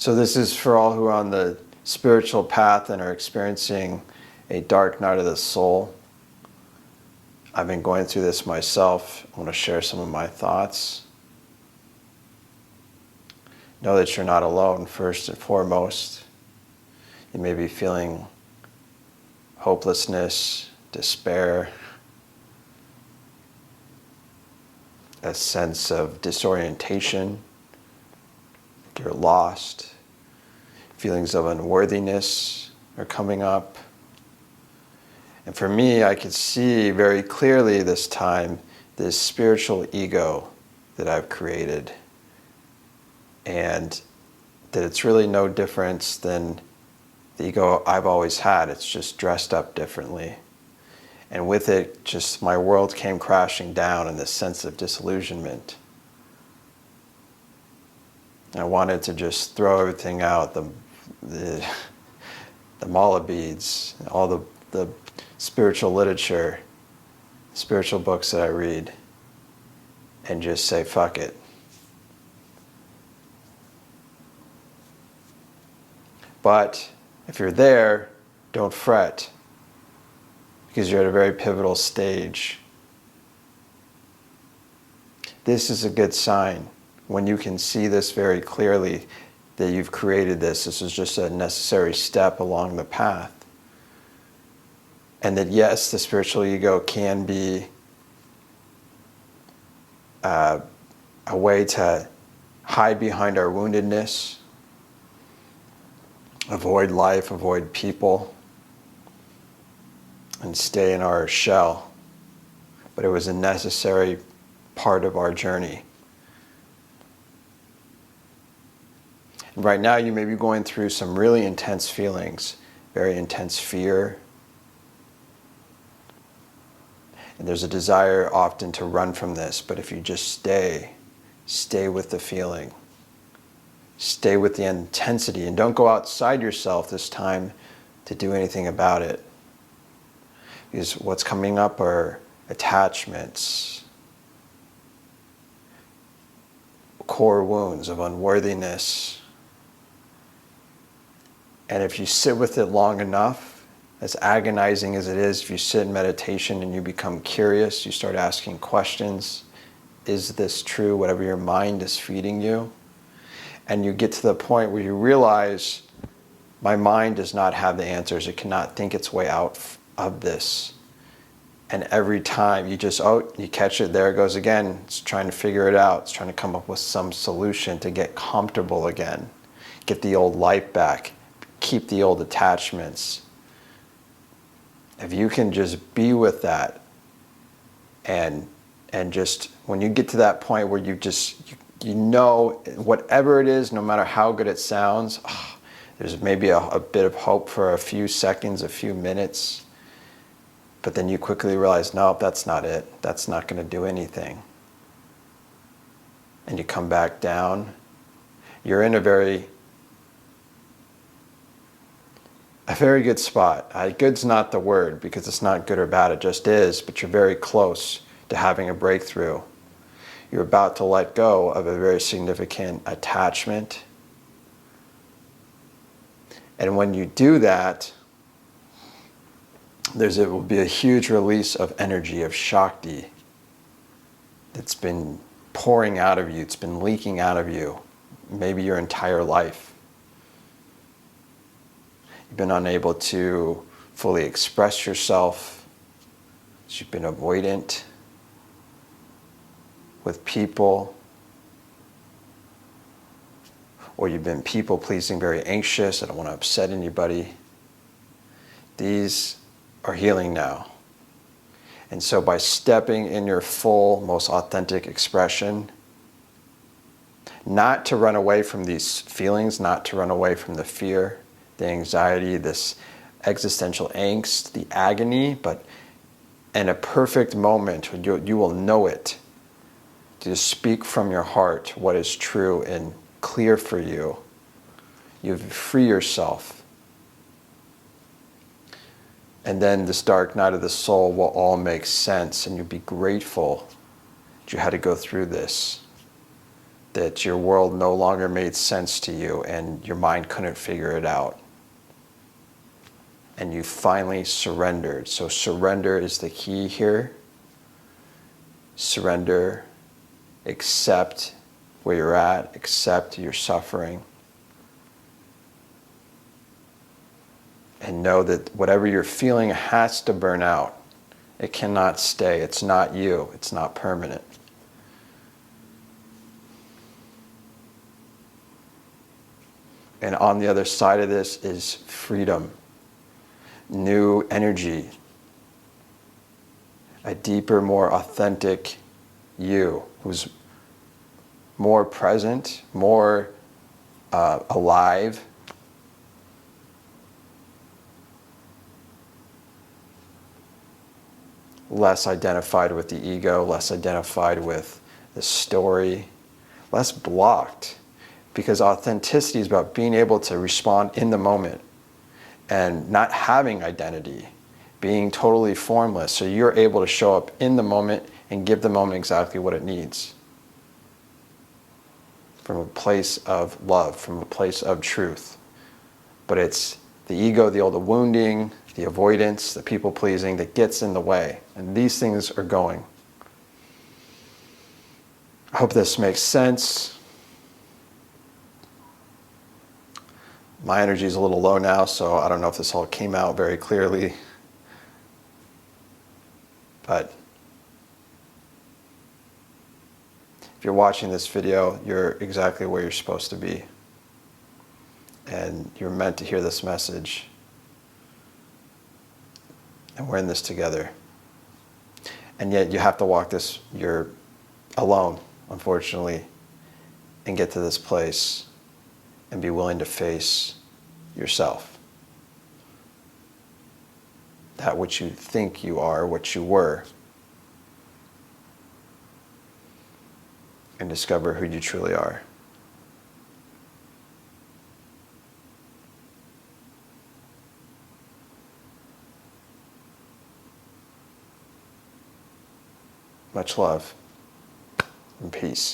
So this is for all who are on the spiritual path and are experiencing a dark night of the soul. I've been going through this myself. I want to share some of my thoughts. Know that you're not alone, first and foremost. You may be feeling hopelessness, despair, a sense of disorientation. You're lost. Feelings of unworthiness are coming up. And for me, I could see very clearly this time this spiritual ego that I've created, and that it's really no difference than the ego I've always had. It's just dressed up differently. And with it, just my world came crashing down in this sense of disillusionment. I wanted to just throw everything out, the mala beads, all the spiritual literature, spiritual books that I read, and just say, fuck it. But if you're there, don't fret, because you're at a very pivotal stage. This is a good sign. When you can see this very clearly, that you've created this is just a necessary step along the path. And that yes, the spiritual ego can be a way to hide behind our woundedness, avoid life, avoid people, and stay in our shell. But it was a necessary part of our journey. And right now you may be going through some really intense feelings, very intense fear. And there's a desire often to run from this, but if you just stay with the feeling. Stay with the intensity, and don't go outside yourself this time to do anything about it. Because what's coming up are attachments, core wounds of unworthiness. And if you sit with it long enough, as agonizing as it is, if you sit in meditation and you become curious, you start asking questions, is this true, whatever your mind is feeding you? And you get to the point where you realize, my mind does not have the answers. It cannot think its way out of this. And every time you just, you catch it, there it goes again. It's trying to figure it out. It's trying to come up with some solution to get comfortable again. Get the old life back. Keep the old attachments. If you can just be with that, and just, when you get to that point where you know, whatever it is, no matter how good it sounds, there's maybe a bit of hope for a few seconds, a few minutes, but then you quickly realize, no, that's not it. That's not going to do anything. And you come back down. You're in a very good spot. Good's not the word, because it's not good or bad, it just is, but you're very close to having a breakthrough. You're about to let go of a very significant attachment. And when you do that, it will be a huge release of energy, of Shakti, that's been pouring out of you, it's been leaking out of you, maybe your entire life. You've been unable to fully express yourself. You've been avoidant with people, or you've been people-pleasing, very anxious, I don't want to upset anybody. These are healing now. And so by stepping in your full, most authentic expression, not to run away from these feelings, not to run away from the fear, the anxiety, this existential angst, the agony, but in a perfect moment, you will know it. To speak from your heart what is true and clear for you. You free yourself. And then this dark night of the soul will all make sense, and you'll be grateful that you had to go through this. that your world no longer made sense to you and your mind couldn't figure it out. And you finally surrendered. So surrender is the key here. Surrender, accept where you're at, accept your suffering. And know that whatever you're feeling has to burn out. It cannot stay. It's not you. It's not permanent. And on the other side of this is freedom, new energy, a deeper, more authentic you who's more present, more alive. Less identified with the ego, less identified with the story, less blocked. Because authenticity is about being able to respond in the moment and not having identity, being totally formless. So you're able to show up in the moment and give the moment exactly what it needs. From a place of love, from a place of truth. But it's the ego, the wounding, the avoidance, the people pleasing that gets in the way. And these things are going. I hope this makes sense. My energy is a little low now, so I don't know if this all came out very clearly. But if you're watching this video, you're exactly where you're supposed to be. And you're meant to hear this message. And we're in this together. And yet you have to walk this, you're alone, unfortunately, and get to this place and be willing to face yourself. That which you think you are, what you were. And discover who you truly are. Much love and peace.